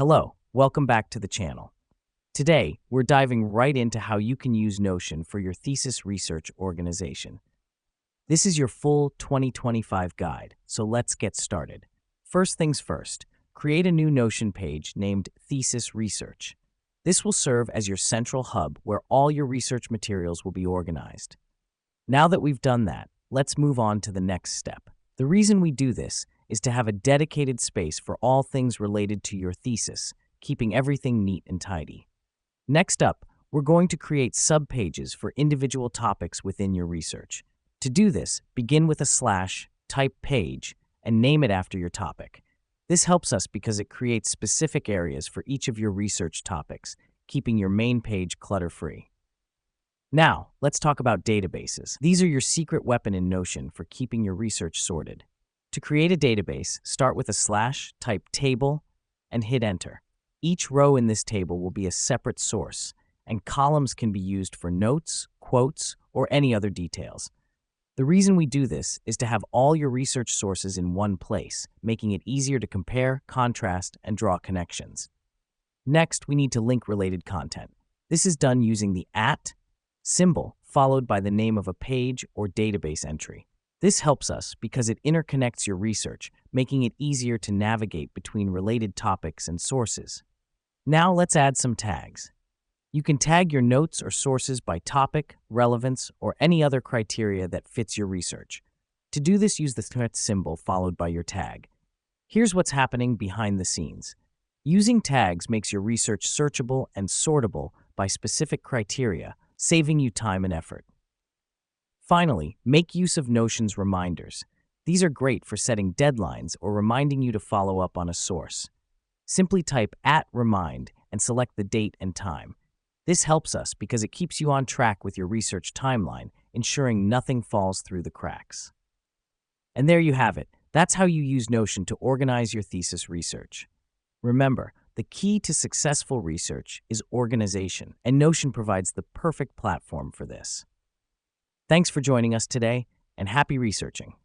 Hello, welcome back to the channel. Today, we're diving right into how you can use Notion for your thesis research organization. This is your full 2025 guide, so let's get started. First things first, create a new Notion page named Thesis Research. This will serve as your central hub where all your research materials will be organized. Now that we've done that, let's move on to the next step. The reason we do this is to have a dedicated space for all things related to your thesis, keeping everything neat and tidy. Next up, we're going to create subpages for individual topics within your research. To do this, begin with a slash, type page, and name it after your topic. This helps us because it creates specific areas for each of your research topics, keeping your main page clutter-free. Now, let's talk about databases. These are your secret weapon in Notion for keeping your research sorted. To create a database, start with a slash, type table, and hit enter. Each row in this table will be a separate source, and columns can be used for notes, quotes, or any other details. The reason we do this is to have all your research sources in one place, making it easier to compare, contrast, and draw connections. Next, we need to link related content. This is done using the @ symbol followed by the name of a page or database entry. This helps us because it interconnects your research, making it easier to navigate between related topics and sources. Now let's add some tags. You can tag your notes or sources by topic, relevance, or any other criteria that fits your research. To do this, use the @ symbol followed by your tag. Here's what's happening behind the scenes. Using tags makes your research searchable and sortable by specific criteria, saving you time and effort. Finally, make use of Notion's reminders. These are great for setting deadlines or reminding you to follow up on a source. Simply type @remind and select the date and time. This helps us because it keeps you on track with your research timeline, ensuring nothing falls through the cracks. And there you have it. That's how you use Notion to organize your thesis research. Remember, the key to successful research is organization, and Notion provides the perfect platform for this. Thanks for joining us today, and happy researching.